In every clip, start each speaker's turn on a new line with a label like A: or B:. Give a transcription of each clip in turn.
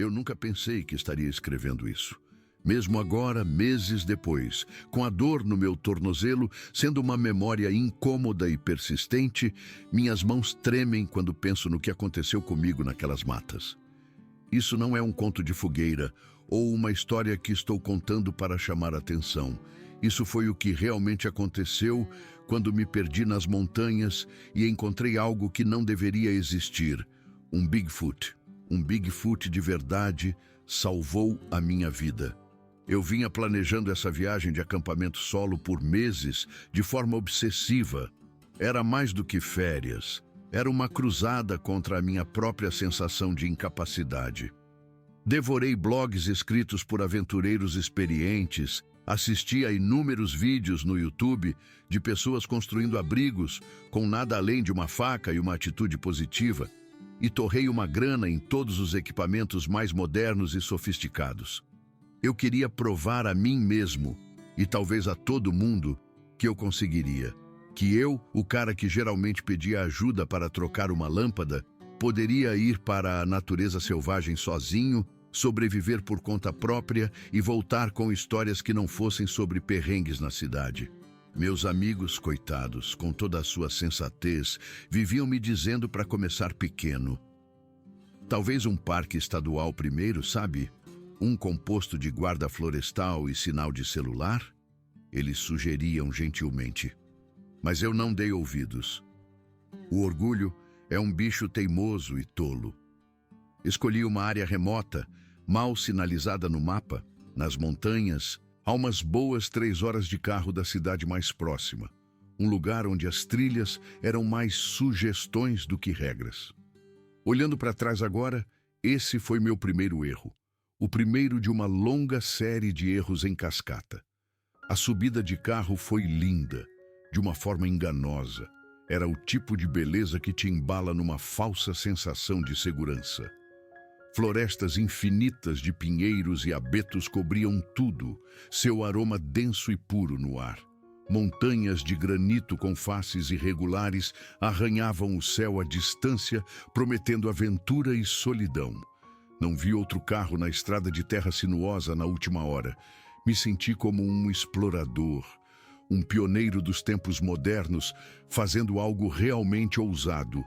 A: Eu nunca pensei que estaria escrevendo isso. Mesmo agora, meses depois, com a dor no meu tornozelo, sendo uma memória incômoda e persistente, minhas mãos tremem quando penso no que aconteceu comigo naquelas matas. Isso não é um conto de fogueira ou uma história que estou contando para chamar atenção. Isso foi o que realmente aconteceu quando me perdi nas montanhas e encontrei algo que não deveria existir. Um Bigfoot. Um Bigfoot de verdade salvou a minha vida. Eu vinha planejando essa viagem de acampamento solo por meses, de forma obsessiva. Era mais do que férias. Era uma cruzada contra a minha própria sensação de incapacidade. Devorei blogs escritos por aventureiros experientes, assisti a inúmeros vídeos no YouTube de pessoas construindo abrigos com nada além de uma faca e uma atitude positiva, e torrei uma grana em todos os equipamentos mais modernos e sofisticados. Eu queria provar a mim mesmo, e talvez a todo mundo, que eu conseguiria. Que eu, o cara que geralmente pedia ajuda para trocar uma lâmpada, poderia ir para a natureza selvagem sozinho, sobreviver por conta própria e voltar com histórias que não fossem sobre perrengues na cidade. Meus amigos, coitados, com toda a sua sensatez, viviam me dizendo para começar pequeno. Talvez um parque estadual primeiro, sabe? Um composto de guarda florestal e sinal de celular? Eles sugeriam gentilmente. Mas eu não dei ouvidos. O orgulho é um bicho teimoso e tolo. Escolhi uma área remota, mal sinalizada no mapa, nas montanhas, a umas boas 3 horas de carro da cidade mais próxima. Um lugar onde as trilhas eram mais sugestões do que regras. Olhando para trás agora, esse foi meu primeiro erro. O primeiro de uma longa série de erros em cascata. A subida de carro foi linda, de uma forma enganosa. Era o tipo de beleza que te embala numa falsa sensação de segurança. Florestas infinitas de pinheiros e abetos cobriam tudo, seu aroma denso e puro no ar. Montanhas de granito com faces irregulares arranhavam o céu à distância, prometendo aventura e solidão. Não vi outro carro na estrada de terra sinuosa na última hora. Me senti como um explorador, um pioneiro dos tempos modernos, fazendo algo realmente ousado.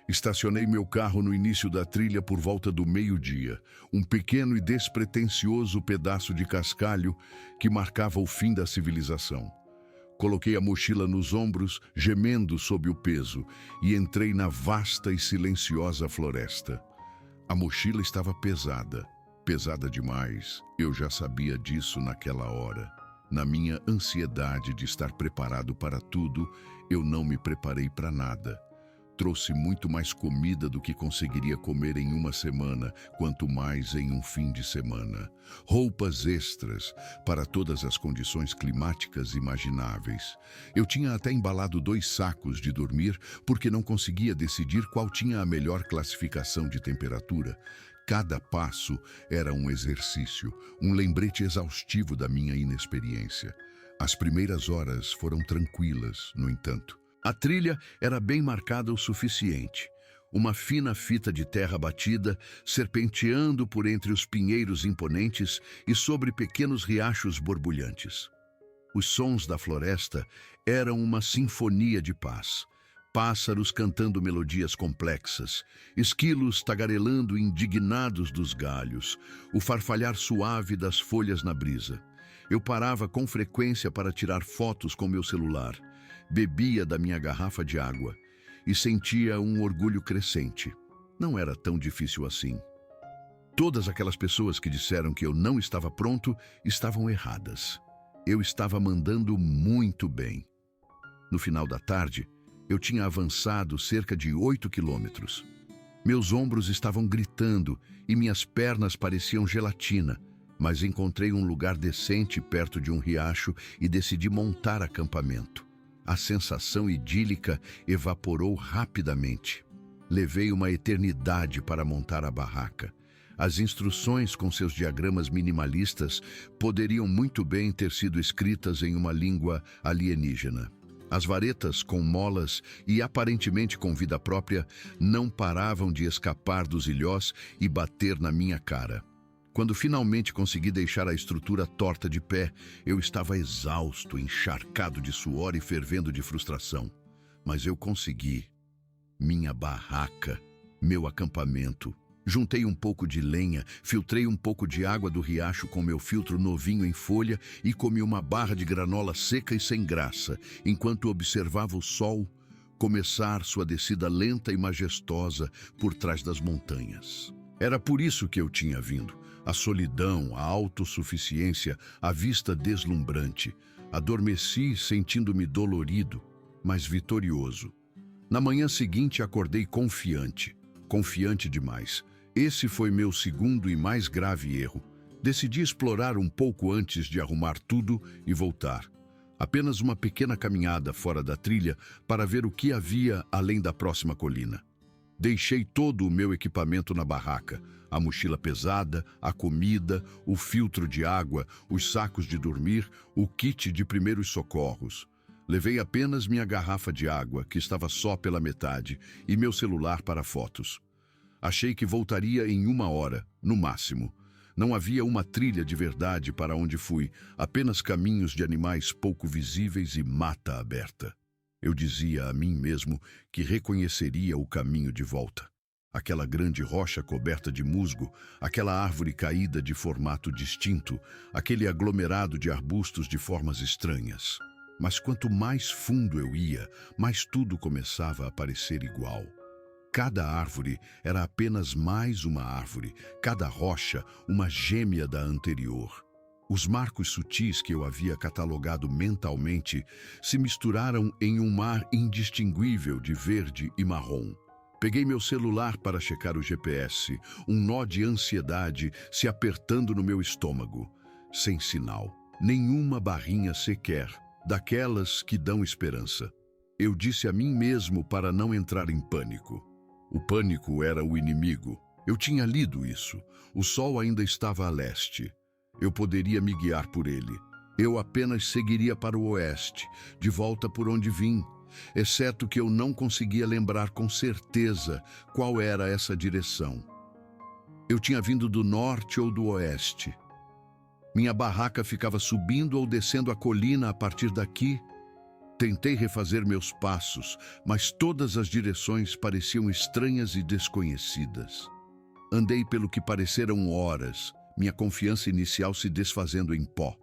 A: Estacionei meu carro no início da trilha por volta do meio-dia, um pequeno e despretensioso pedaço de cascalho que marcava o fim da civilização. Coloquei a mochila nos ombros, gemendo sob o peso, e entrei na vasta e silenciosa floresta. A mochila estava pesada, pesada demais. Eu já sabia disso naquela hora. Na minha ansiedade de estar preparado para tudo, eu não me preparei para nada. Trouxe muito mais comida do que conseguiria comer em uma semana, quanto mais em um fim de semana. Roupas extras para todas as condições climáticas imagináveis. Eu tinha até embalado 2 sacos de dormir, porque não conseguia decidir qual tinha a melhor classificação de temperatura. Cada passo era um exercício, um lembrete exaustivo da minha inexperiência. As primeiras horas foram tranquilas, no entanto. A trilha era bem marcada o suficiente. Uma fina fita de terra batida, serpenteando por entre os pinheiros imponentes e sobre pequenos riachos borbulhantes. Os sons da floresta eram uma sinfonia de paz. Pássaros cantando melodias complexas, esquilos tagarelando indignados dos galhos, o farfalhar suave das folhas na brisa. Eu parava com frequência para tirar fotos com meu celular, bebia da minha garrafa de água e sentia um orgulho crescente. Não era tão difícil assim. Todas aquelas pessoas que disseram que eu não estava pronto estavam erradas. Eu estava mandando muito bem. No final da tarde, eu tinha avançado cerca de 8 quilômetros. Meus ombros estavam gritando e minhas pernas pareciam gelatina, mas encontrei um lugar decente perto de um riacho e decidi montar acampamento. A sensação idílica evaporou rapidamente. Levei uma eternidade para montar a barraca. As instruções com seus diagramas minimalistas poderiam muito bem ter sido escritas em uma língua alienígena. As varetas, com molas e aparentemente com vida própria, não paravam de escapar dos ilhós e bater na minha cara. Quando finalmente consegui deixar a estrutura torta de pé, eu estava exausto, encharcado de suor e fervendo de frustração. Mas eu consegui. Minha barraca, meu acampamento. Juntei um pouco de lenha, filtrei um pouco de água do riacho com meu filtro novinho em folha e comi uma barra de granola seca e sem graça, enquanto observava o sol começar sua descida lenta e majestosa por trás das montanhas. Era por isso que eu tinha vindo. A solidão, a autossuficiência, a vista deslumbrante. Adormeci sentindo-me dolorido, mas vitorioso. Na manhã seguinte acordei confiante demais. Esse foi meu segundo e mais grave erro. Decidi explorar um pouco antes de arrumar tudo e voltar. Apenas uma pequena caminhada fora da trilha para ver o que havia além da próxima colina. Deixei todo o meu equipamento na barraca, a mochila pesada, a comida, o filtro de água, os sacos de dormir, o kit de primeiros socorros. Levei apenas minha garrafa de água, que estava só pela metade, e meu celular para fotos. Achei que voltaria em 1 hora, no máximo. Não havia uma trilha de verdade para onde fui, apenas caminhos de animais pouco visíveis e mata aberta. Eu dizia a mim mesmo que reconheceria o caminho de volta. Aquela grande rocha coberta de musgo, aquela árvore caída de formato distinto, aquele aglomerado de arbustos de formas estranhas. Mas quanto mais fundo eu ia, mais tudo começava a parecer igual. Cada árvore era apenas mais uma árvore, cada rocha uma gêmea da anterior. Os marcos sutis que eu havia catalogado mentalmente se misturaram em um mar indistinguível de verde e marrom. Peguei meu celular para checar o GPS, um nó de ansiedade se apertando no meu estômago. Sem sinal, nenhuma barrinha sequer, daquelas que dão esperança. Eu disse a mim mesmo para não entrar em pânico. O pânico era o inimigo. Eu tinha lido isso. O sol ainda estava a leste. Eu poderia me guiar por ele. Eu apenas seguiria para o oeste, de volta por onde vim, exceto que eu não conseguia lembrar com certeza qual era essa direção. Eu tinha vindo do norte ou do oeste. Minha barraca ficava subindo ou descendo a colina a partir daqui. Tentei refazer meus passos, mas todas as direções pareciam estranhas e desconhecidas. Andei pelo que pareceram horas, minha confiança inicial se desfazendo em pó.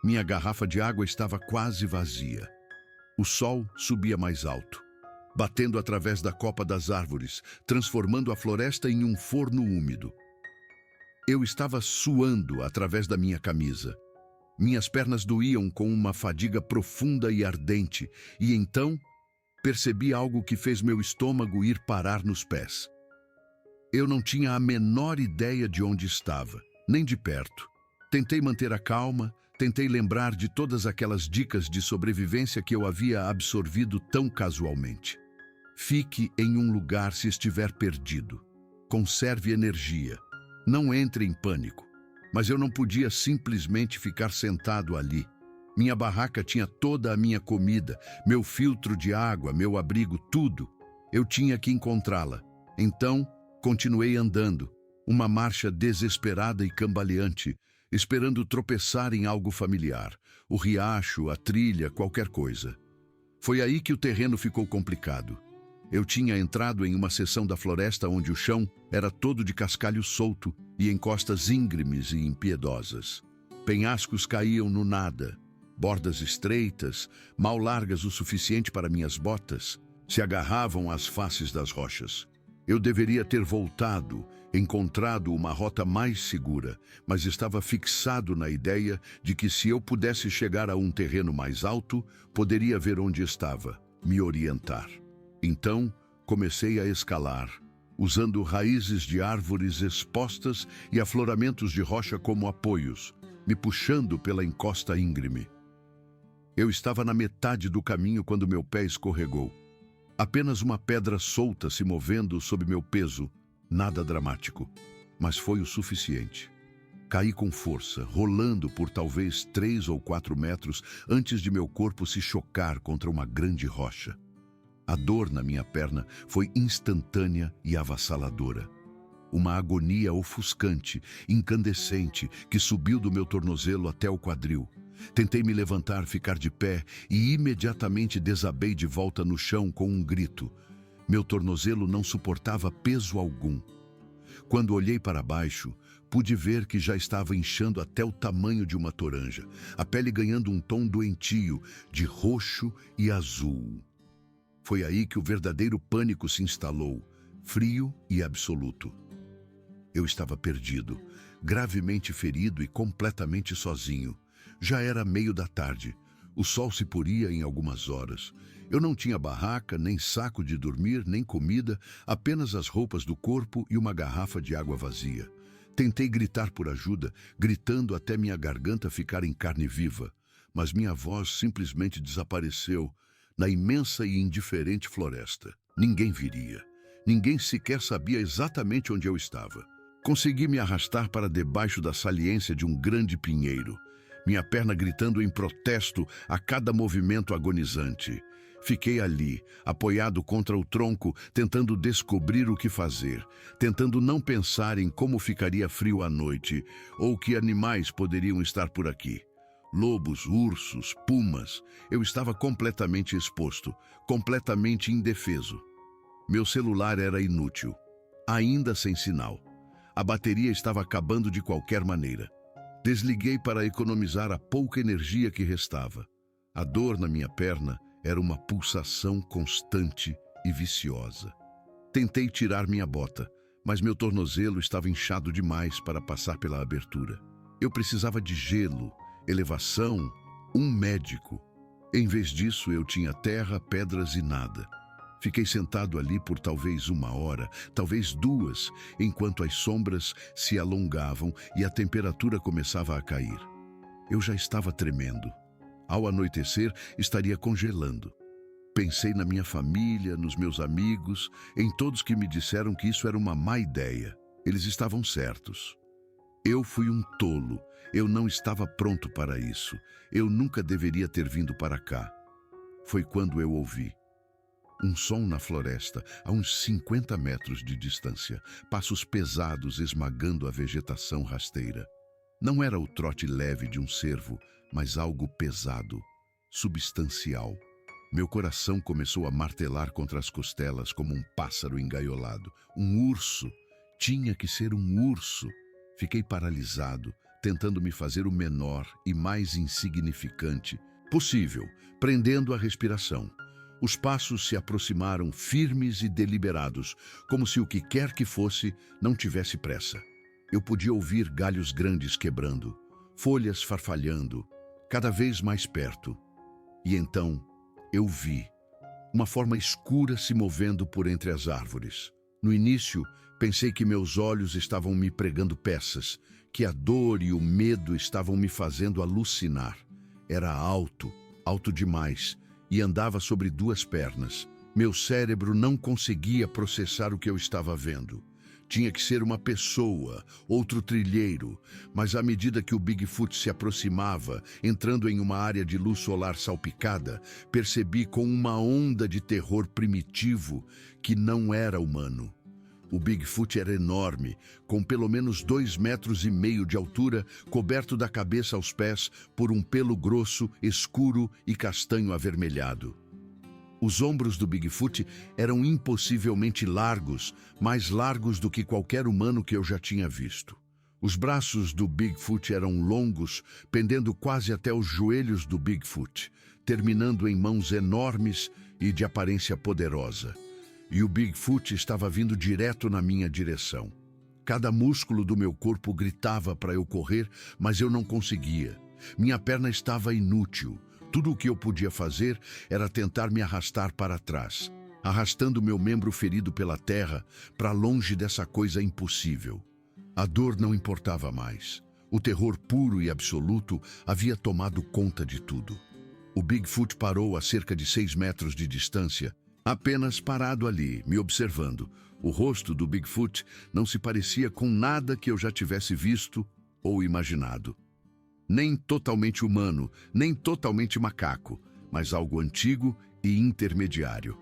A: Minha garrafa de água estava quase vazia. O sol subia mais alto, batendo através da copa das árvores, transformando a floresta em um forno úmido. Eu estava suando através da minha camisa. Minhas pernas doíam com uma fadiga profunda e ardente, e então percebi algo que fez meu estômago ir parar nos pés. Eu não tinha a menor ideia de onde estava, nem de perto. Tentei manter a calma, tentei lembrar de todas aquelas dicas de sobrevivência que eu havia absorvido tão casualmente. Fique em um lugar se estiver perdido. Conserve energia. Não entre em pânico. Mas eu não podia simplesmente ficar sentado ali. Minha barraca tinha toda a minha comida, meu filtro de água, meu abrigo, tudo. Eu tinha que encontrá-la. Então, continuei andando, uma marcha desesperada e cambaleante, esperando tropeçar em algo familiar, o riacho, a trilha, qualquer coisa. Foi aí que o terreno ficou complicado. Eu tinha entrado em uma seção da floresta onde o chão era todo de cascalho solto e encostas íngremes e impiedosas. Penhascos caíam no nada, bordas estreitas, mal largas o suficiente para minhas botas, se agarravam às faces das rochas. Eu deveria ter voltado, encontrado uma rota mais segura, mas estava fixado na ideia de que se eu pudesse chegar a um terreno mais alto, poderia ver onde estava, me orientar. Então, comecei a escalar, usando raízes de árvores expostas e afloramentos de rocha como apoios, me puxando pela encosta íngreme. Eu estava na metade do caminho quando meu pé escorregou. Apenas uma pedra solta se movendo sob meu peso, nada dramático, mas foi o suficiente. Caí com força, rolando por talvez 3 ou 4 metros antes de meu corpo se chocar contra uma grande rocha. A dor na minha perna foi instantânea e avassaladora. Uma agonia ofuscante, incandescente, que subiu do meu tornozelo até o quadril. Tentei me levantar, ficar de pé e imediatamente desabei de volta no chão com um grito. Meu tornozelo não suportava peso algum. Quando olhei para baixo, pude ver que já estava inchando até o tamanho de uma toranja, a pele ganhando um tom doentio, de roxo e azul. Foi aí que o verdadeiro pânico se instalou, frio e absoluto. Eu estava perdido, gravemente ferido e completamente sozinho. Já era meio da tarde. O sol se poria em algumas horas. Eu não tinha barraca, nem saco de dormir, nem comida, apenas as roupas do corpo e uma garrafa de água vazia. Tentei gritar por ajuda, gritando até minha garganta ficar em carne viva, mas minha voz simplesmente desapareceu na imensa e indiferente floresta. Ninguém viria. Ninguém sequer sabia exatamente onde eu estava. Consegui me arrastar para debaixo da saliência de um grande pinheiro, minha perna gritando em protesto a cada movimento agonizante. Fiquei ali, apoiado contra o tronco, tentando descobrir o que fazer, tentando não pensar em como ficaria frio à noite, ou que animais poderiam estar por aqui. Lobos, ursos, pumas. Eu estava completamente exposto, completamente indefeso. Meu celular era inútil, ainda sem sinal. A bateria estava acabando de qualquer maneira. Desliguei para economizar a pouca energia que restava. A dor na minha perna era uma pulsação constante e viciosa. Tentei tirar minha bota, mas meu tornozelo estava inchado demais para passar pela abertura. Eu precisava de gelo, elevação, um médico. Em vez disso, eu tinha terra, pedras e nada. Fiquei sentado ali por talvez 1 hora, talvez 2, enquanto as sombras se alongavam e a temperatura começava a cair. Eu já estava tremendo. Ao anoitecer, estaria congelando. Pensei na minha família, nos meus amigos, em todos que me disseram que isso era uma má ideia. Eles estavam certos. Eu fui um tolo. Eu não estava pronto para isso. Eu nunca deveria ter vindo para cá. Foi quando eu ouvi um som na floresta, a uns 50 metros de distância, passos pesados esmagando a vegetação rasteira. Não era o trote leve de um cervo, mas algo pesado, substancial. Meu coração começou a martelar contra as costelas como um pássaro engaiolado. Um urso. Tinha que ser um urso. Fiquei paralisado, tentando me fazer o menor e mais insignificante possível, prendendo a respiração. Os passos se aproximaram firmes e deliberados, como se o que quer que fosse não tivesse pressa. Eu podia ouvir galhos grandes quebrando, folhas farfalhando, cada vez mais perto. E então eu vi uma forma escura se movendo por entre as árvores. No início, pensei que meus olhos estavam me pregando peças, que a dor e o medo estavam me fazendo alucinar. Era alto, alto demais, e andava sobre 2 pernas. Meu cérebro não conseguia processar o que eu estava vendo. Tinha que ser uma pessoa, outro trilheiro, mas à medida que o Bigfoot se aproximava, entrando em uma área de luz solar salpicada, percebi com uma onda de terror primitivo que não era humano. O Bigfoot era enorme, com pelo menos 2,5 metros de altura, coberto da cabeça aos pés por um pelo grosso, escuro e castanho avermelhado. Os ombros do Bigfoot eram impossivelmente largos, mais largos do que qualquer humano que eu já tinha visto. Os braços do Bigfoot eram longos, pendendo quase até os joelhos do Bigfoot, terminando em mãos enormes e de aparência poderosa. E o Bigfoot estava vindo direto na minha direção. Cada músculo do meu corpo gritava para eu correr, mas eu não conseguia. Minha perna estava inútil. Tudo o que eu podia fazer era tentar me arrastar para trás, arrastando meu membro ferido pela terra para longe dessa coisa impossível. A dor não importava mais. O terror puro e absoluto havia tomado conta de tudo. O Bigfoot parou a cerca de 6 metros de distância, apenas parado ali, me observando. O rosto do Bigfoot não se parecia com nada que eu já tivesse visto ou imaginado. Nem totalmente humano, nem totalmente macaco, mas algo antigo e intermediário.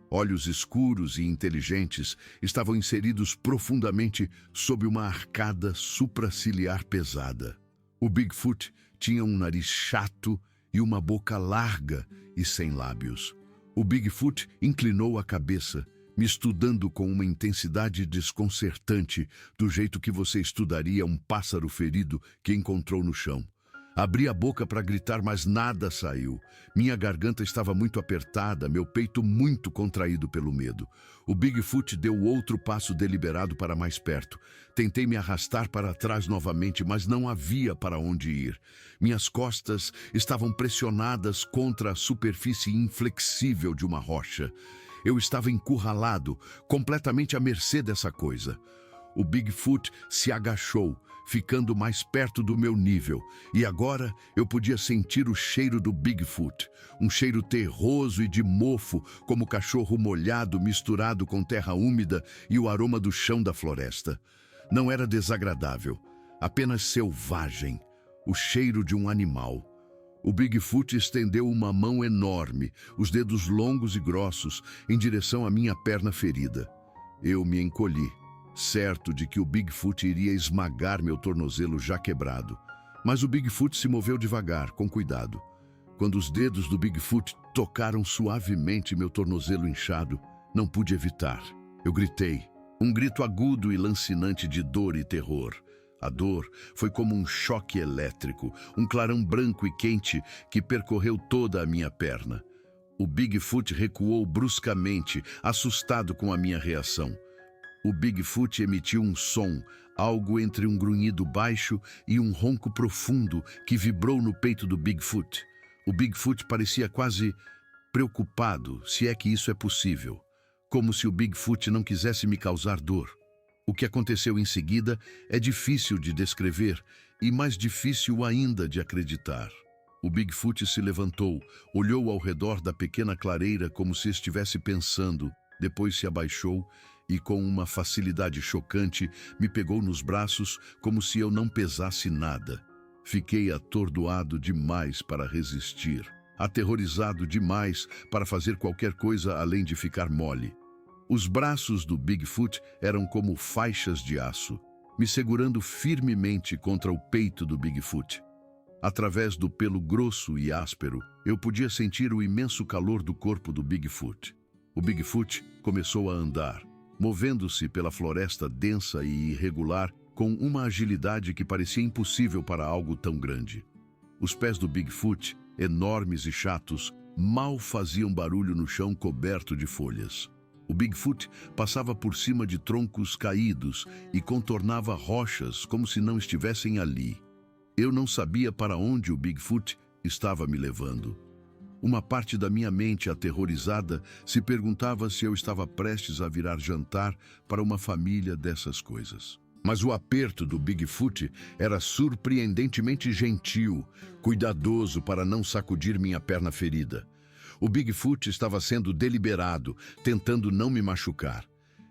A: Olhos escuros e inteligentes estavam inseridos profundamente sob uma arcada supraciliar pesada. O Bigfoot tinha um nariz chato e uma boca larga e sem lábios. O Bigfoot inclinou a cabeça, me estudando com uma intensidade desconcertante, do jeito que você estudaria um pássaro ferido que encontrou no chão. Abri a boca para gritar, mas nada saiu. Minha garganta estava muito apertada, meu peito muito contraído pelo medo. O Bigfoot deu outro passo deliberado para mais perto. Tentei me arrastar para trás novamente, mas não havia para onde ir. Minhas costas estavam pressionadas contra a superfície inflexível de uma rocha. Eu estava encurralado, completamente à mercê dessa coisa. O Bigfoot se agachou, ficando mais perto do meu nível, e agora eu podia sentir o cheiro do Bigfoot, um cheiro terroso e de mofo, como cachorro molhado misturado com terra úmida e o aroma do chão da floresta. Não era desagradável, apenas selvagem, o cheiro de um animal. O Bigfoot estendeu uma mão enorme, os dedos longos e grossos, em direção à minha perna ferida. Eu me encolhi, certo de que o Bigfoot iria esmagar meu tornozelo já quebrado. Mas o Bigfoot se moveu devagar, com cuidado. Quando os dedos do Bigfoot tocaram suavemente meu tornozelo inchado, não pude evitar. Eu gritei, um grito agudo e lancinante de dor e terror. A dor foi como um choque elétrico, um clarão branco e quente que percorreu toda a minha perna. O Bigfoot recuou bruscamente, assustado com a minha reação. O Bigfoot emitiu um som, algo entre um grunhido baixo e um ronco profundo que vibrou no peito do Bigfoot. O Bigfoot parecia quase preocupado, se é que isso é possível, como se o Bigfoot não quisesse me causar dor. O que aconteceu em seguida é difícil de descrever e mais difícil ainda de acreditar. O Bigfoot se levantou, olhou ao redor da pequena clareira como se estivesse pensando, depois se abaixou e, com uma facilidade chocante, me pegou nos braços como se eu não pesasse nada. Fiquei atordoado demais para resistir, aterrorizado demais para fazer qualquer coisa além de ficar mole. Os braços do Bigfoot eram como faixas de aço, me segurando firmemente contra o peito do Bigfoot. Através do pelo grosso e áspero, eu podia sentir o imenso calor do corpo do Bigfoot. O Bigfoot começou a andar, movendo-se pela floresta densa e irregular com uma agilidade que parecia impossível para algo tão grande. Os pés do Bigfoot, enormes e chatos, mal faziam barulho no chão coberto de folhas. O Bigfoot passava por cima de troncos caídos e contornava rochas como se não estivessem ali. Eu não sabia para onde o Bigfoot estava me levando. Uma parte da minha mente aterrorizada se perguntava se eu estava prestes a virar jantar para uma família dessas coisas. Mas o aperto do Bigfoot era surpreendentemente gentil, cuidadoso para não sacudir minha perna ferida. O Bigfoot estava sendo deliberado, tentando não me machucar.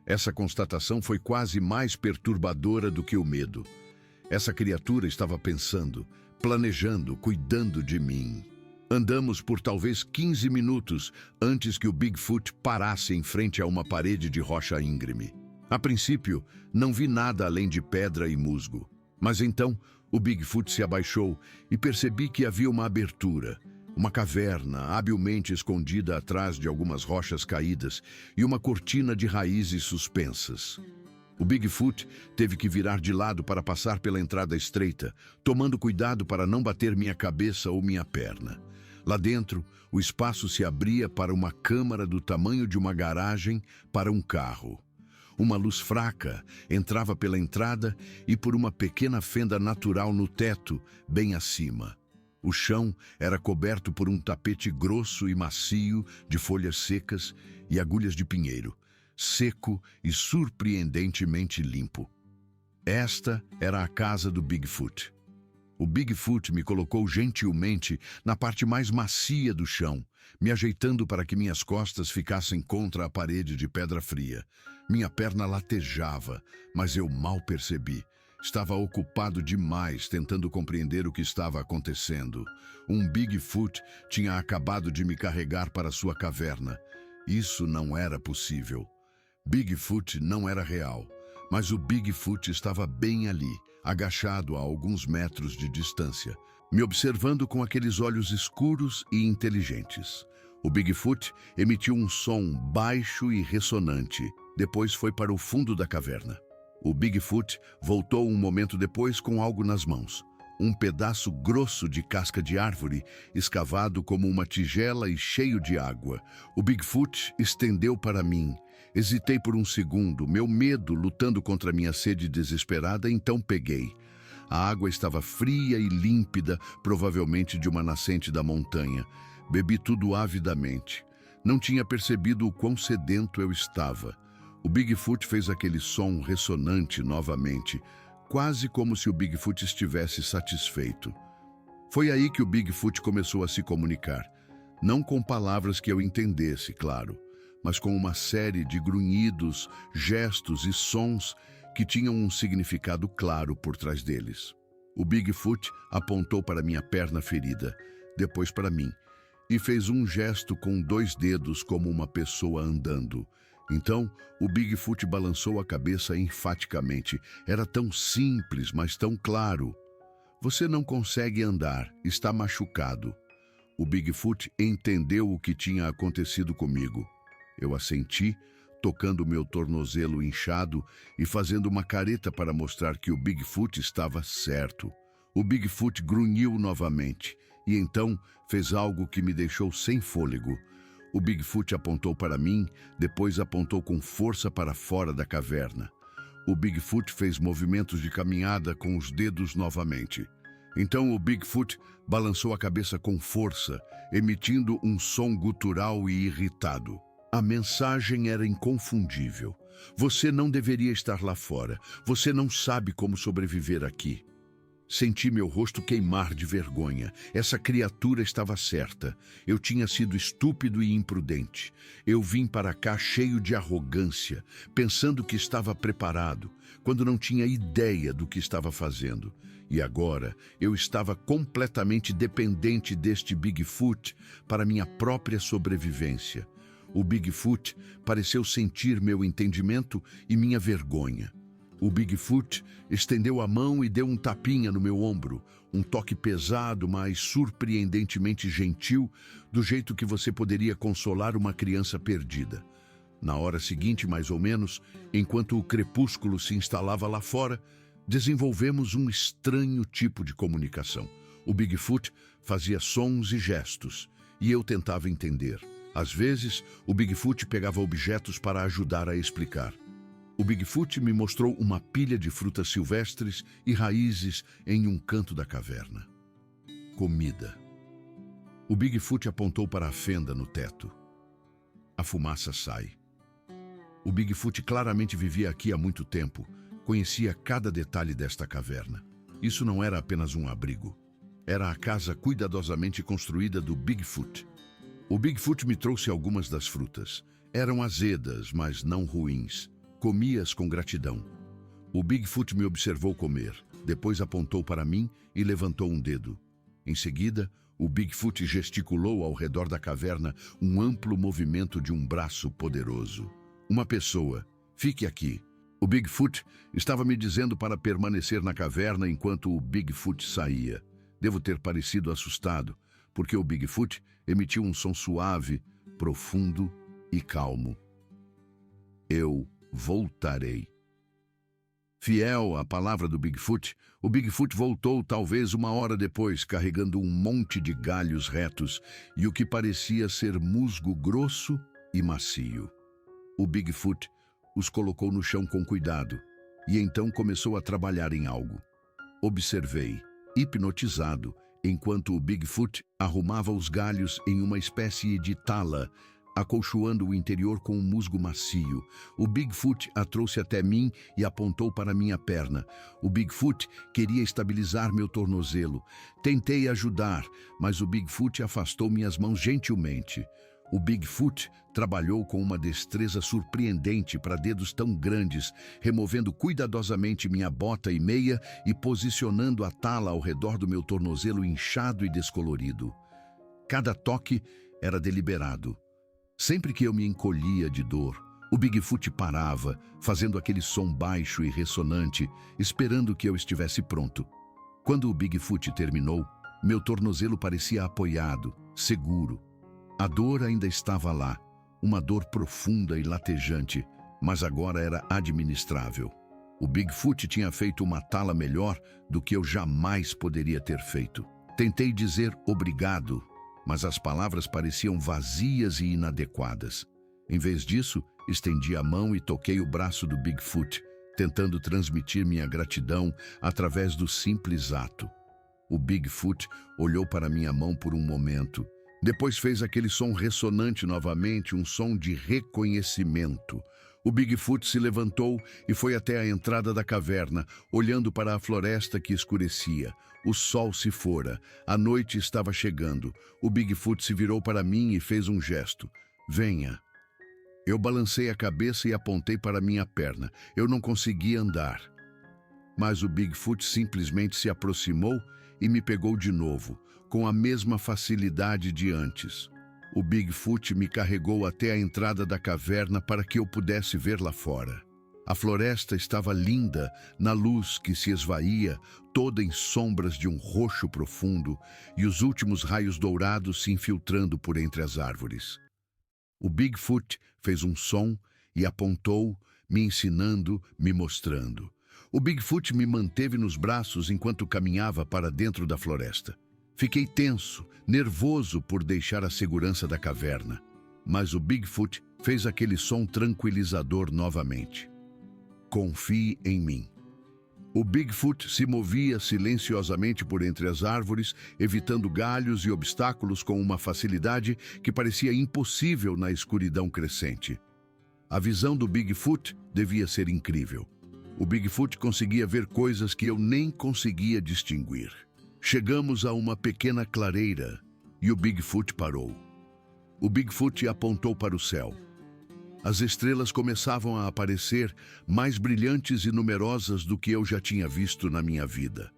A: Essa constatação foi quase mais perturbadora do que o medo. Essa criatura estava pensando, planejando, cuidando de mim. Andamos por talvez 15 minutos antes que o Bigfoot parasse em frente a uma parede de rocha íngreme. A princípio, não vi nada além de pedra e musgo. Mas então, o Bigfoot se abaixou e percebi que havia uma abertura, uma caverna habilmente escondida atrás de algumas rochas caídas e uma cortina de raízes suspensas. O Bigfoot teve que virar de lado para passar pela entrada estreita, tomando cuidado para não bater minha cabeça ou minha perna. Lá dentro, o espaço se abria para uma câmara do tamanho de uma garagem para um carro. Uma luz fraca entrava pela entrada e por uma pequena fenda natural no teto, bem acima. O chão era coberto por um tapete grosso e macio de folhas secas e agulhas de pinheiro, seco e surpreendentemente limpo. Esta era a casa do Bigfoot. O Bigfoot me colocou gentilmente na parte mais macia do chão, me ajeitando para que minhas costas ficassem contra a parede de pedra fria. Minha perna latejava, mas eu mal percebi. Estava ocupado demais tentando compreender o que estava acontecendo. Um Bigfoot tinha acabado de me carregar para sua caverna. Isso não era possível. Bigfoot não era real, mas o Bigfoot estava bem ali, agachado a alguns metros de distância, me observando com aqueles olhos escuros e inteligentes. O Bigfoot emitiu um som baixo e ressonante, depois foi para o fundo da caverna. O Bigfoot voltou um momento depois com algo nas mãos. Um pedaço grosso de casca de árvore, escavado como uma tigela e cheio de água. O Bigfoot estendeu para mim. Hesitei por um segundo, meu medo lutando contra minha sede desesperada, então peguei. A água estava fria e límpida, provavelmente de uma nascente da montanha. Bebi tudo avidamente. Não tinha percebido o quão sedento eu estava. O Bigfoot fez aquele som ressonante novamente, quase como se o Bigfoot estivesse satisfeito. Foi aí que o Bigfoot começou a se comunicar. Não com palavras que eu entendesse, claro, mas com uma série de grunhidos, gestos e sons que tinham um significado claro por trás deles. O Bigfoot apontou para minha perna ferida, depois para mim, e fez um gesto com 2 dedos como uma pessoa andando. Então, o Bigfoot balançou a cabeça enfaticamente. Era tão simples, mas tão claro. Você não consegue andar, está machucado. O Bigfoot entendeu o que tinha acontecido comigo. Eu assenti, tocando meu tornozelo inchado e fazendo uma careta para mostrar que o Bigfoot estava certo. O Bigfoot grunhiu novamente e então fez algo que me deixou sem fôlego. O Bigfoot apontou para mim, depois apontou com força para fora da caverna. O Bigfoot fez movimentos de caminhada com os dedos novamente. Então o Bigfoot balançou a cabeça com força, emitindo um som gutural e irritado. A mensagem era inconfundível. Você não deveria estar lá fora. Você não sabe como sobreviver aqui. Senti meu rosto queimar de vergonha. Essa criatura estava certa. Eu tinha sido estúpido e imprudente. Eu vim para cá cheio de arrogância, pensando que estava preparado, quando não tinha ideia do que estava fazendo. E agora eu estava completamente dependente deste Bigfoot para minha própria sobrevivência. O Bigfoot pareceu sentir meu entendimento e minha vergonha. O Bigfoot estendeu a mão e deu um tapinha no meu ombro, um toque pesado, mas surpreendentemente gentil, do jeito que você poderia consolar uma criança perdida. Na hora seguinte, mais ou menos, enquanto o crepúsculo se instalava lá fora, desenvolvemos um estranho tipo de comunicação. O Bigfoot fazia sons e gestos, e eu tentava entender. Às vezes, o Bigfoot pegava objetos para ajudar a explicar. O Bigfoot me mostrou uma pilha de frutas silvestres e raízes em um canto da caverna. Comida. O Bigfoot apontou para a fenda no teto. A fumaça sai. O Bigfoot claramente vivia aqui há muito tempo, conhecia cada detalhe desta caverna. Isso não era apenas um abrigo. Era a casa cuidadosamente construída do Bigfoot. O Bigfoot me trouxe algumas das frutas. Eram azedas, mas não ruins. Comi-as com gratidão. O Bigfoot me observou comer, depois apontou para mim e levantou um dedo. Em seguida, o Bigfoot gesticulou ao redor da caverna um amplo movimento de um braço poderoso. Uma pessoa. Fique aqui. O Bigfoot estava me dizendo para permanecer na caverna enquanto o Bigfoot saía. Devo ter parecido assustado, porque o Bigfoot emitiu um som suave, profundo e calmo. Eu voltarei. Fiel à palavra do Bigfoot, o Bigfoot voltou talvez 1 hora depois, carregando um monte de galhos retos e o que parecia ser musgo grosso e macio. O Bigfoot os colocou no chão com cuidado e então começou a trabalhar em algo. Observei, hipnotizado, enquanto o Bigfoot arrumava os galhos em uma espécie de tala, acolchoando o interior com um musgo macio. O Bigfoot a trouxe até mim e apontou para minha perna. O Bigfoot queria estabilizar meu tornozelo. Tentei ajudar, mas o Bigfoot afastou minhas mãos gentilmente. O Bigfoot trabalhou com uma destreza surpreendente para dedos tão grandes, removendo cuidadosamente minha bota e meia e posicionando a tala ao redor do meu tornozelo inchado e descolorido. Cada toque era deliberado. Sempre que eu me encolhia de dor, o Bigfoot parava, fazendo aquele som baixo e ressonante, esperando que eu estivesse pronto. Quando o Bigfoot terminou, meu tornozelo parecia apoiado, seguro. A dor ainda estava lá, uma dor profunda e latejante, mas agora era administrável. O Bigfoot tinha feito uma tala melhor do que eu jamais poderia ter feito. Tentei dizer obrigado, mas as palavras pareciam vazias e inadequadas. Em vez disso, estendi a mão e toquei o braço do Bigfoot, tentando transmitir minha gratidão através do simples ato. O Bigfoot olhou para minha mão por um momento. Depois fez aquele som ressonante novamente, um som de reconhecimento. O Bigfoot se levantou e foi até a entrada da caverna, olhando para a floresta que escurecia. O sol se fora, a noite estava chegando. O Bigfoot se virou para mim e fez um gesto. Venha. Eu balancei a cabeça e apontei para minha perna. Eu não conseguia andar. Mas o Bigfoot simplesmente se aproximou e me pegou de novo, com a mesma facilidade de antes. O Bigfoot me carregou até a entrada da caverna para que eu pudesse ver lá fora. A floresta estava linda, na luz que se esvaía, toda em sombras de um roxo profundo, e os últimos raios dourados se infiltrando por entre as árvores. O Bigfoot fez um som e apontou, me ensinando, me mostrando. O Bigfoot me manteve nos braços enquanto caminhava para dentro da floresta. Fiquei tenso, nervoso por deixar a segurança da caverna. Mas o Bigfoot fez aquele som tranquilizador novamente. Confie em mim. O Bigfoot se movia silenciosamente por entre as árvores, evitando galhos e obstáculos com uma facilidade que parecia impossível na escuridão crescente. A visão do Bigfoot devia ser incrível. O Bigfoot conseguia ver coisas que eu nem conseguia distinguir. Chegamos a uma pequena clareira e o Bigfoot parou. O Bigfoot apontou para o céu. As estrelas começavam a aparecer, mais brilhantes e numerosas do que eu já tinha visto na minha vida.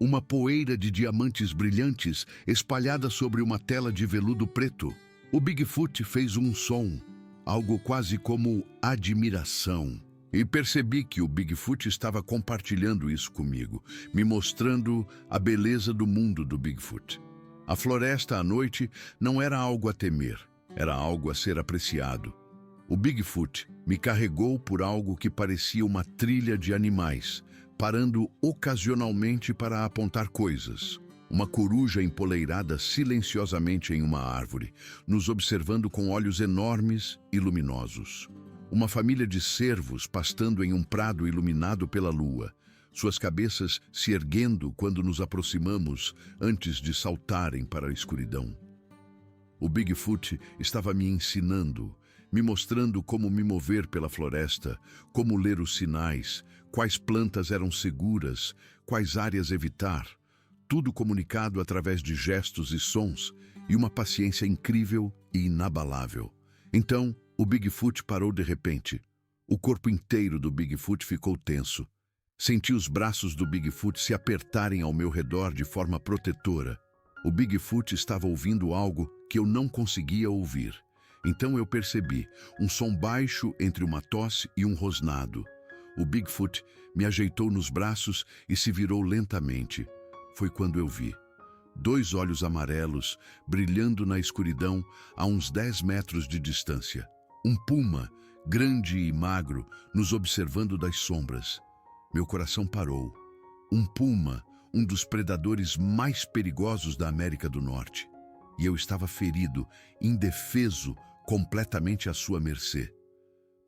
A: Uma poeira de diamantes brilhantes espalhada sobre uma tela de veludo preto. O Bigfoot fez um som, algo quase como admiração. E percebi que o Bigfoot estava compartilhando isso comigo, me mostrando a beleza do mundo do Bigfoot. A floresta à noite não era algo a temer, era algo a ser apreciado. O Bigfoot me carregou por algo que parecia uma trilha de animais, parando ocasionalmente para apontar coisas. Uma coruja empoleirada silenciosamente em uma árvore, nos observando com olhos enormes e luminosos. Uma família de cervos pastando em um prado iluminado pela lua, suas cabeças se erguendo quando nos aproximamos antes de saltarem para a escuridão. O Bigfoot estava me ensinando, me mostrando como me mover pela floresta, como ler os sinais, quais plantas eram seguras, quais áreas evitar, tudo comunicado através de gestos e sons e uma paciência incrível e inabalável. Então, o Bigfoot parou de repente. O corpo inteiro do Bigfoot ficou tenso. Senti os braços do Bigfoot se apertarem ao meu redor de forma protetora. O Bigfoot estava ouvindo algo que eu não conseguia ouvir. Então eu percebi um som baixo entre uma tosse e um rosnado. O Bigfoot me ajeitou nos braços e se virou lentamente. Foi quando eu vi. 2 olhos amarelos brilhando na escuridão a uns 10 metros de distância. Um puma, grande e magro, nos observando das sombras. Meu coração parou. Um puma, um dos predadores mais perigosos da América do Norte. E eu estava ferido, indefeso, completamente à sua mercê.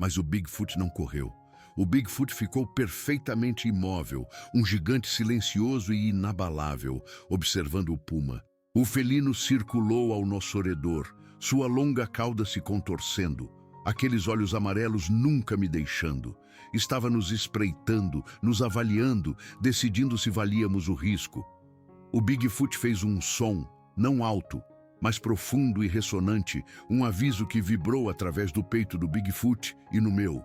A: Mas o Bigfoot não correu. O Bigfoot ficou perfeitamente imóvel, um gigante silencioso e inabalável, observando o puma. O felino circulou ao nosso redor, sua longa cauda se contorcendo, aqueles olhos amarelos nunca me deixando. Estava nos espreitando, nos avaliando, decidindo se valíamos o risco. O Bigfoot fez um som, não alto, mas profundo e ressonante, um aviso que vibrou através do peito do Bigfoot e no meu.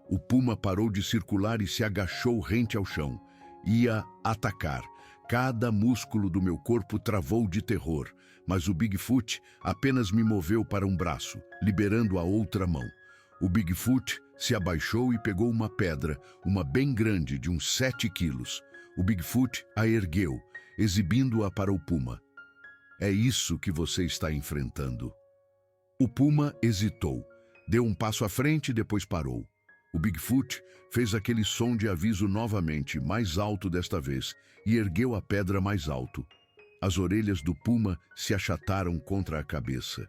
A: O puma parou de circular e se agachou rente ao chão. Ia atacar. Cada músculo do meu corpo travou de terror, mas o Bigfoot apenas me moveu para um braço, liberando a outra mão. O Bigfoot se abaixou e pegou uma pedra, uma bem grande, de uns 7 quilos. O Bigfoot a ergueu, exibindo-a para o puma. É isso que você está enfrentando. O puma hesitou, deu um passo à frente e depois parou. O Bigfoot fez aquele som de aviso novamente, mais alto desta vez, e ergueu a pedra mais alto. As orelhas do puma se achataram contra a cabeça.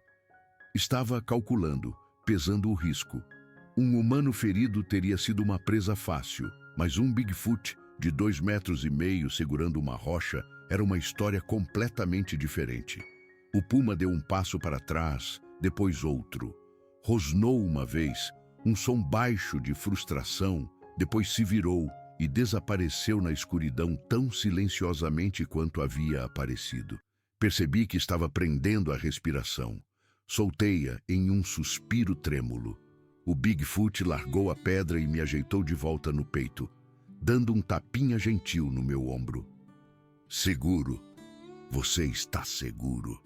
A: Estava calculando, pesando o risco. Um humano ferido teria sido uma presa fácil, mas um Bigfoot de 2,5 metros segurando uma rocha era uma história completamente diferente. O puma deu um passo para trás, depois outro. Rosnou uma vez, um som baixo de frustração, depois se virou e desapareceu na escuridão tão silenciosamente quanto havia aparecido. Percebi que estava prendendo a respiração. Soltei-a em um suspiro trêmulo. O Bigfoot largou a pedra e me ajeitou de volta no peito, dando um tapinha gentil no meu ombro. Seguro. Você está seguro.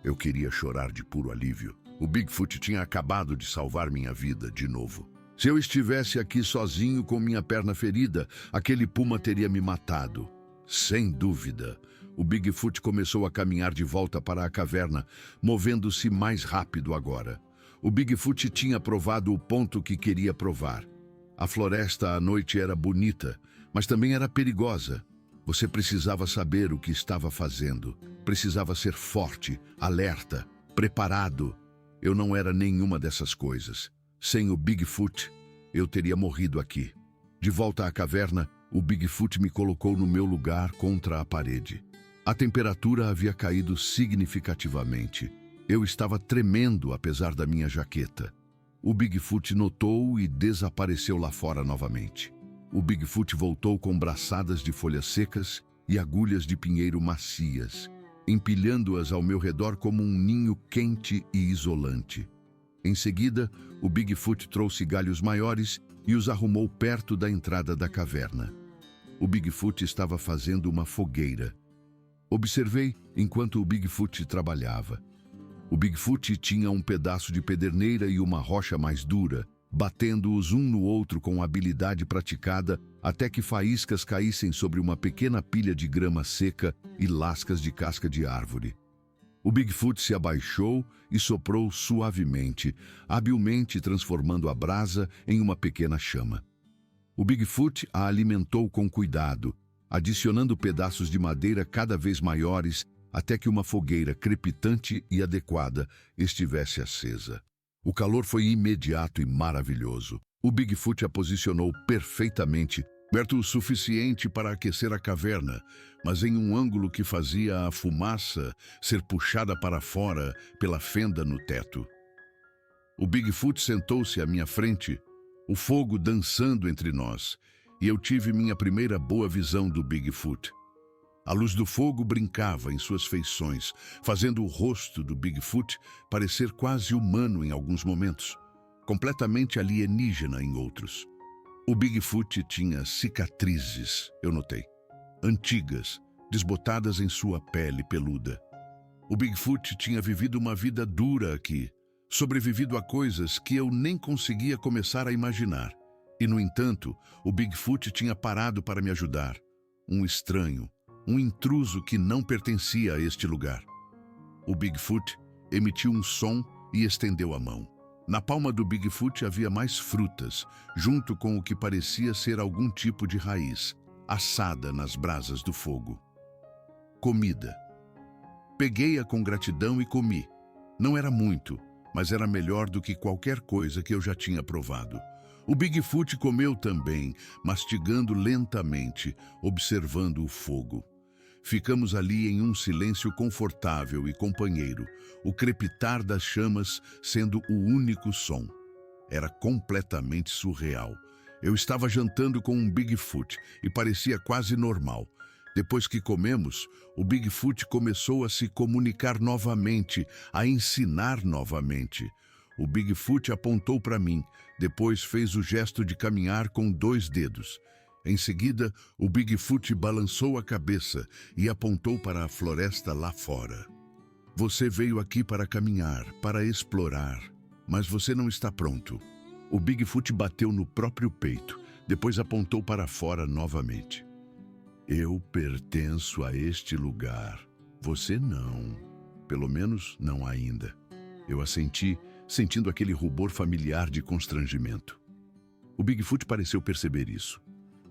A: Eu queria chorar de puro alívio. O Bigfoot tinha acabado de salvar minha vida de novo. Se eu estivesse aqui sozinho com minha perna ferida, aquele puma teria me matado. Sem dúvida. O Bigfoot começou a caminhar de volta para a caverna, movendo-se mais rápido agora. O Bigfoot tinha provado o ponto que queria provar. A floresta à noite era bonita, mas também era perigosa. Você precisava saber o que estava fazendo. Precisava ser forte, alerta, preparado. Eu não era nenhuma dessas coisas. Sem o Bigfoot, eu teria morrido aqui. De volta à caverna, o Bigfoot me colocou no meu lugar contra a parede. A temperatura havia caído significativamente. Eu estava tremendo apesar da minha jaqueta. O Bigfoot notou e desapareceu lá fora novamente. O Bigfoot voltou com braçadas de folhas secas e agulhas de pinheiro macias, empilhando-as ao meu redor como um ninho quente e isolante. Em seguida, o Bigfoot trouxe galhos maiores e os arrumou perto da entrada da caverna. O Bigfoot estava fazendo uma fogueira. Observei enquanto o Bigfoot trabalhava. O Bigfoot tinha um pedaço de pederneira e uma rocha mais dura, batendo-os um no outro com habilidade praticada até que faíscas caíssem sobre uma pequena pilha de grama seca e lascas de casca de árvore. O Bigfoot se abaixou e soprou suavemente, habilmente transformando a brasa em uma pequena chama. O Bigfoot a alimentou com cuidado, adicionando pedaços de madeira cada vez maiores até que uma fogueira crepitante e adequada estivesse acesa. O calor foi imediato e maravilhoso. O Bigfoot a posicionou perfeitamente, perto o suficiente para aquecer a caverna, mas em um ângulo que fazia a fumaça ser puxada para fora pela fenda no teto. O Bigfoot sentou-se à minha frente, o fogo dançando entre nós, e eu tive minha primeira boa visão do Bigfoot. A luz do fogo brincava em suas feições, fazendo o rosto do Bigfoot parecer quase humano em alguns momentos, completamente alienígena em outros. O Bigfoot tinha cicatrizes, eu notei, antigas, desbotadas em sua pele peluda. O Bigfoot tinha vivido uma vida dura aqui, sobrevivido a coisas que eu nem conseguia começar a imaginar. E, no entanto, o Bigfoot tinha parado para me ajudar. Um estranho, um intruso que não pertencia a este lugar. O Bigfoot emitiu um som e estendeu a mão. Na palma do Bigfoot havia mais frutas, junto com o que parecia ser algum tipo de raiz, assada nas brasas do fogo. Comida. Peguei-a com gratidão e comi. Não era muito, mas era melhor do que qualquer coisa que eu já tinha provado. O Bigfoot comeu também, mastigando lentamente, observando o fogo. Ficamos ali em um silêncio confortável e companheiro, o crepitar das chamas sendo o único som. Era completamente surreal. Eu estava jantando com um Bigfoot e parecia quase normal. Depois que comemos, o Bigfoot começou a se comunicar novamente, a ensinar novamente. O Bigfoot apontou para mim, depois fez o gesto de caminhar com 2 dedos. Em seguida, o Bigfoot balançou a cabeça e apontou para a floresta lá fora. Você veio aqui para caminhar, para explorar, mas você não está pronto. O Bigfoot bateu no próprio peito, depois apontou para fora novamente. Eu pertenço a este lugar. Você não. Pelo menos não ainda. Eu assenti, sentindo aquele rubor familiar de constrangimento. O Bigfoot pareceu perceber isso.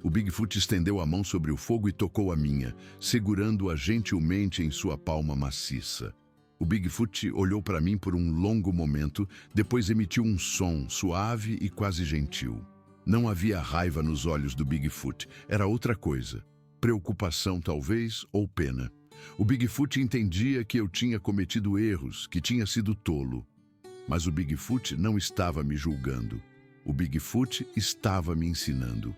A: O Bigfoot estendeu a mão sobre o fogo e tocou a minha, segurando-a gentilmente em sua palma maciça. O Bigfoot olhou para mim por um longo momento, depois emitiu um som suave e quase gentil. Não havia raiva nos olhos do Bigfoot, era outra coisa. Preocupação, talvez, ou pena. O Bigfoot entendia que eu tinha cometido erros, que tinha sido tolo. Mas o Bigfoot não estava me julgando. O Bigfoot estava me ensinando.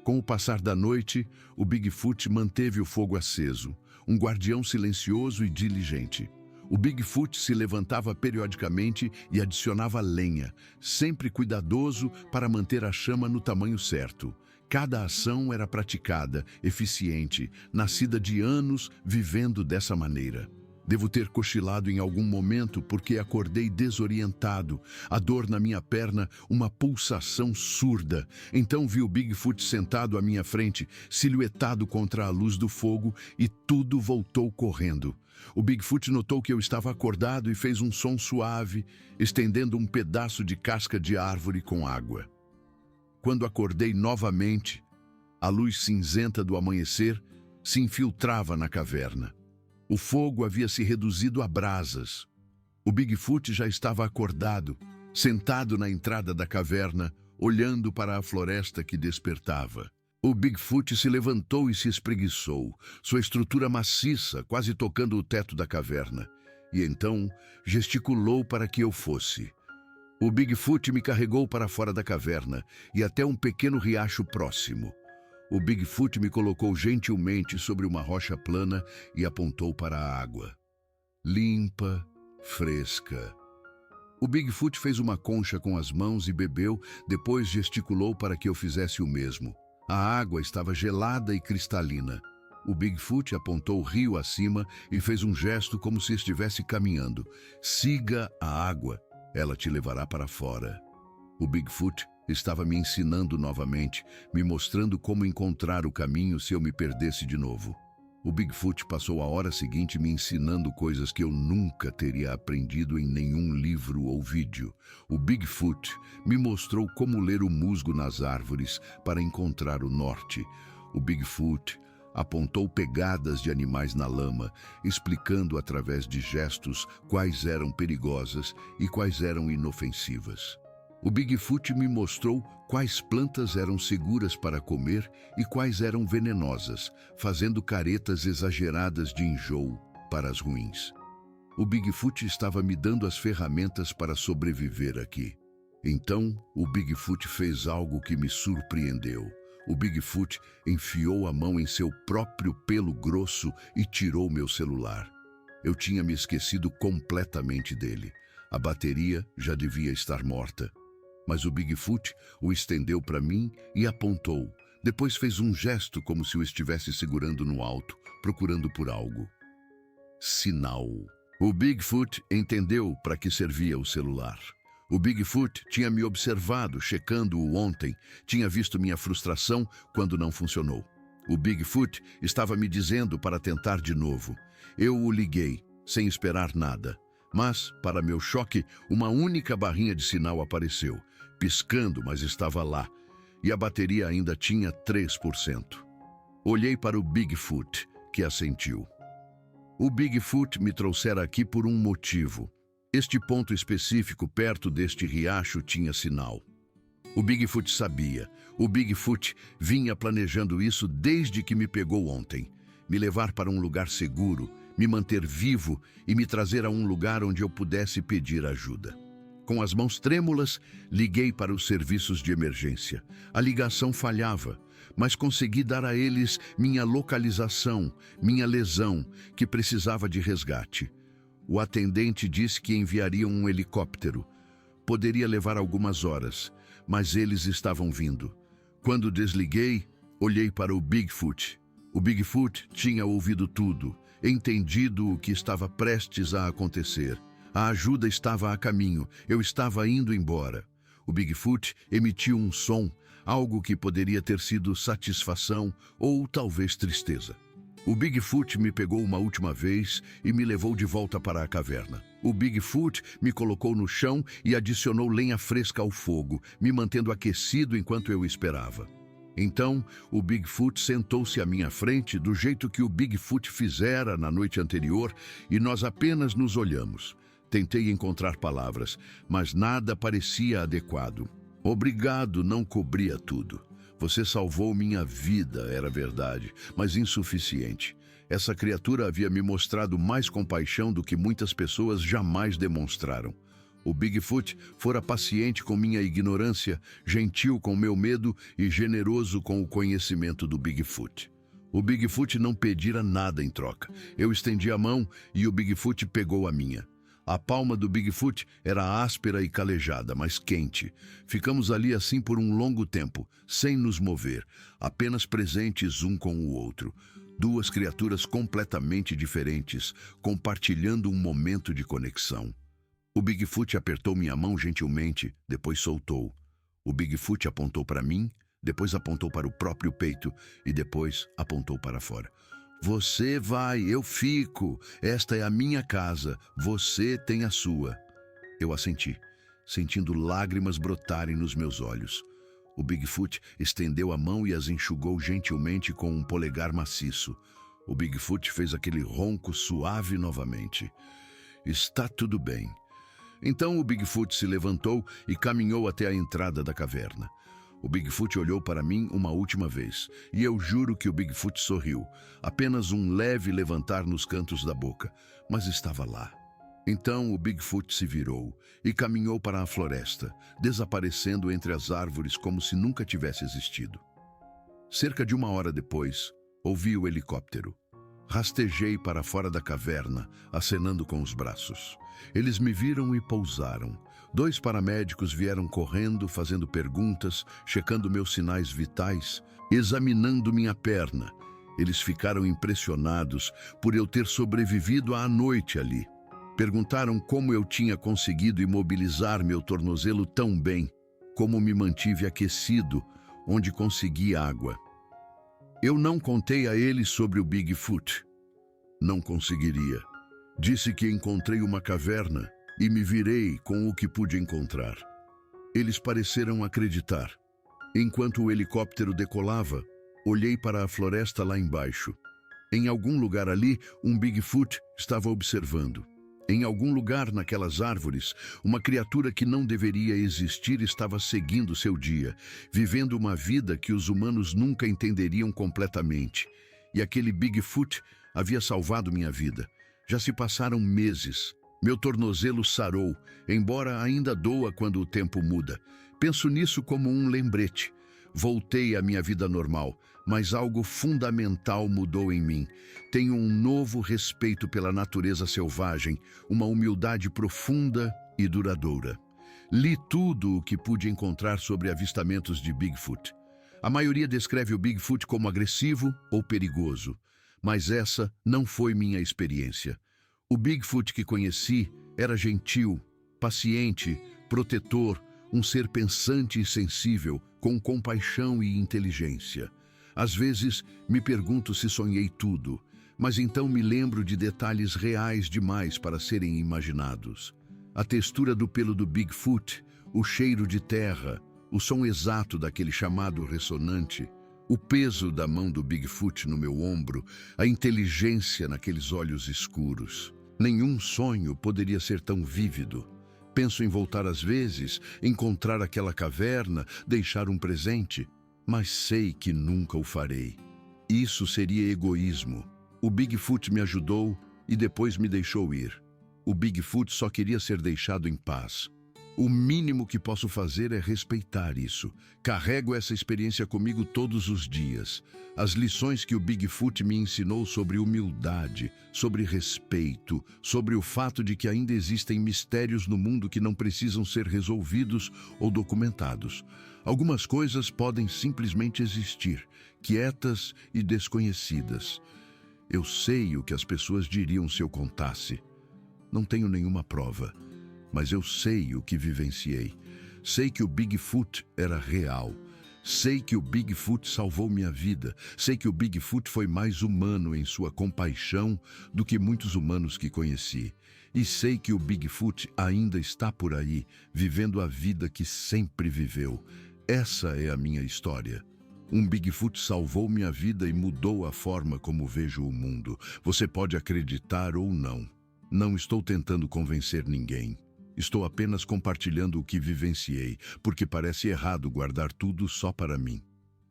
A: Com o passar da noite, o Bigfoot manteve o fogo aceso, um guardião silencioso e diligente. O Bigfoot se levantava periodicamente e adicionava lenha, sempre cuidadoso para manter a chama no tamanho certo. Cada ação era praticada, eficiente, nascida de anos vivendo dessa maneira. Devo ter cochilado em algum momento porque acordei desorientado, a dor na minha perna, uma pulsação surda. Então vi o Bigfoot sentado à minha frente, silhuetado contra a luz do fogo, e tudo voltou correndo. O Bigfoot notou que eu estava acordado e fez um som suave, estendendo um pedaço de casca de árvore com água. Quando acordei novamente, a luz cinzenta do amanhecer se infiltrava na caverna. O fogo havia se reduzido a brasas. O Bigfoot já estava acordado, sentado na entrada da caverna, olhando para a floresta que despertava. O Bigfoot se levantou e se espreguiçou, sua estrutura maciça quase tocando o teto da caverna, e então gesticulou para que eu fosse. O Bigfoot me carregou para fora da caverna e até um pequeno riacho próximo. O Bigfoot me colocou gentilmente sobre uma rocha plana e apontou para a água. Limpa, fresca. O Bigfoot fez uma concha com as mãos e bebeu, depois gesticulou para que eu fizesse o mesmo. A água estava gelada e cristalina. O Bigfoot apontou o rio acima e fez um gesto como se estivesse caminhando. Siga a água, ela te levará para fora. O Bigfoot estava me ensinando novamente, me mostrando como encontrar o caminho se eu me perdesse de novo. O Bigfoot passou a hora seguinte me ensinando coisas que eu nunca teria aprendido em nenhum livro ou vídeo. O Bigfoot me mostrou como ler o musgo nas árvores para encontrar o norte. O Bigfoot apontou pegadas de animais na lama, explicando através de gestos quais eram perigosas e quais eram inofensivas. O Bigfoot me mostrou quais plantas eram seguras para comer e quais eram venenosas, fazendo caretas exageradas de enjoo para as ruins. O Bigfoot estava me dando as ferramentas para sobreviver aqui. Então, o Bigfoot fez algo que me surpreendeu. O Bigfoot enfiou a mão em seu próprio pelo grosso e tirou meu celular. Eu tinha me esquecido completamente dele. A bateria já devia estar morta. Mas o Bigfoot o estendeu para mim e apontou. Depois fez um gesto como se o estivesse segurando no alto, procurando por algo. Sinal. O Bigfoot entendeu para que servia o celular. O Bigfoot tinha me observado, checando-o ontem, tinha visto minha frustração quando não funcionou. O Bigfoot estava me dizendo para tentar de novo. Eu o liguei, sem esperar nada. Mas, para meu choque, uma única barrinha de sinal apareceu, piscando, mas estava lá, e a bateria ainda tinha 3%. Olhei para o Bigfoot, que assentiu. O Bigfoot me trouxera aqui por um motivo. Este ponto específico perto deste riacho tinha sinal. O Bigfoot sabia. O Bigfoot vinha planejando isso desde que me pegou ontem. Me levar para um lugar seguro, me manter vivo e me trazer a um lugar onde eu pudesse pedir ajuda. Com as mãos trêmulas, liguei para os serviços de emergência. A ligação falhava. mas consegui dar a eles minha localização, minha lesão, que precisava de resgate. O atendente disse que enviariam um helicóptero. Poderia levar algumas horas, mas eles estavam vindo. Quando desliguei, olhei para o Bigfoot. O Bigfoot tinha ouvido tudo, entendido o que estava prestes a acontecer. A ajuda estava a caminho, eu estava indo embora. O Bigfoot emitiu um som, algo que poderia ter sido satisfação ou talvez tristeza. O Bigfoot me pegou uma última vez e me levou de volta para a caverna. O Bigfoot me colocou no chão e adicionou lenha fresca ao fogo, me mantendo aquecido enquanto eu esperava. Então, o Bigfoot sentou-se à minha frente do jeito que o Bigfoot fizera na noite anterior e nós apenas nos olhamos. Tentei encontrar palavras, mas nada parecia adequado. Obrigado não cobria tudo. Você salvou minha vida, era verdade, mas insuficiente. Essa criatura havia me mostrado mais compaixão do que muitas pessoas jamais demonstraram. O Bigfoot fora paciente com minha ignorância, gentil com meu medo e generoso com o conhecimento do Bigfoot. O Bigfoot não pedira nada em troca. Eu estendi a mão e o Bigfoot pegou a minha. A palma do Bigfoot era áspera e calejada, mas quente. Ficamos ali assim por um longo tempo, sem nos mover, apenas presentes um com o outro. Duas criaturas completamente diferentes, compartilhando um momento de conexão. O Bigfoot apertou minha mão gentilmente, depois soltou. O Bigfoot apontou para mim, depois apontou para o próprio peito e depois apontou para fora. Você vai, eu fico. Esta é a minha casa, você tem a sua. Eu assenti, sentindo lágrimas brotarem nos meus olhos. O Bigfoot estendeu a mão e as enxugou gentilmente com um polegar maciço. O Bigfoot fez aquele ronco suave novamente. Está tudo bem. Então o Bigfoot se levantou e caminhou até a entrada da caverna. O Bigfoot olhou para mim uma última vez, e eu juro que o Bigfoot sorriu, apenas um leve levantar nos cantos da boca, mas estava lá. Então o Bigfoot se virou e caminhou para a floresta, desaparecendo entre as árvores como se nunca tivesse existido. Cerca de 1 hora depois, ouvi o helicóptero. Rastejei para fora da caverna, acenando com os braços. Eles me viram e pousaram. 2 paramédicos vieram correndo, fazendo perguntas, checando meus sinais vitais, examinando minha perna. Eles ficaram impressionados por eu ter sobrevivido à noite ali. Perguntaram como eu tinha conseguido imobilizar meu tornozelo tão bem, como me mantive aquecido, onde consegui água. Eu não contei a eles sobre o Bigfoot. Não conseguiria. Disse que encontrei uma caverna e me virei com o que pude encontrar. Eles pareceram acreditar. Enquanto o helicóptero decolava, olhei para a floresta lá embaixo. Em algum lugar ali, um Bigfoot estava observando. Em algum lugar naquelas árvores, uma criatura que não deveria existir estava seguindo seu dia, vivendo uma vida que os humanos nunca entenderiam completamente. E aquele Bigfoot havia salvado minha vida. Já se passaram meses. Meu tornozelo sarou, embora ainda doa quando o tempo muda. Penso nisso como um lembrete. Voltei à minha vida normal, mas algo fundamental mudou em mim. Tenho um novo respeito pela natureza selvagem, uma humildade profunda e duradoura. Li tudo o que pude encontrar sobre avistamentos de Bigfoot. A maioria descreve o Bigfoot como agressivo ou perigoso, mas essa não foi minha experiência. O Bigfoot que conheci era gentil, paciente, protetor, um ser pensante e sensível, com compaixão e inteligência. Às vezes, me pergunto se sonhei tudo, mas então me lembro de detalhes reais demais para serem imaginados. A textura do pelo do Bigfoot, o cheiro de terra, o som exato daquele chamado ressonante, o peso da mão do Bigfoot no meu ombro, a inteligência naqueles olhos escuros. Nenhum sonho poderia ser tão vívido. Penso em voltar às vezes, encontrar aquela caverna, deixar um presente, mas sei que nunca o farei. Isso seria egoísmo. O Bigfoot me ajudou e depois me deixou ir. O Bigfoot só queria ser deixado em paz. O mínimo que posso fazer é respeitar isso. Carrego essa experiência comigo todos os dias. As lições que o Bigfoot me ensinou sobre humildade, sobre respeito, sobre o fato de que ainda existem mistérios no mundo que não precisam ser resolvidos ou documentados. Algumas coisas podem simplesmente existir, quietas e desconhecidas. Eu sei o que as pessoas diriam se eu contasse. Não tenho nenhuma prova, mas eu sei o que vivenciei. Sei que o Bigfoot era real. Sei que o Bigfoot salvou minha vida. Sei que o Bigfoot foi mais humano em sua compaixão do que muitos humanos que conheci. E sei que o Bigfoot ainda está por aí, vivendo a vida que sempre viveu. Essa é a minha história. Um Bigfoot salvou minha vida e mudou a forma como vejo o mundo. Você pode acreditar ou não. Não estou tentando convencer ninguém. Estou apenas compartilhando o que vivenciei, porque parece errado guardar tudo só para mim.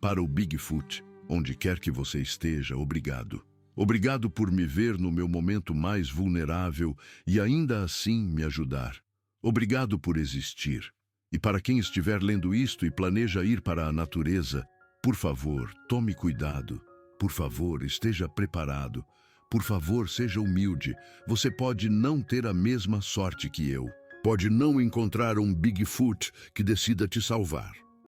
A: Para o Bigfoot, onde quer que você esteja, obrigado. Obrigado por me ver no meu momento mais vulnerável e ainda assim me ajudar. Obrigado por existir. E para quem estiver lendo isto e planeja ir para a natureza, por favor, tome cuidado. Por favor, esteja preparado. Por favor, seja humilde. Você pode não ter a mesma sorte que eu. Pode não encontrar um Bigfoot que decida te salvar.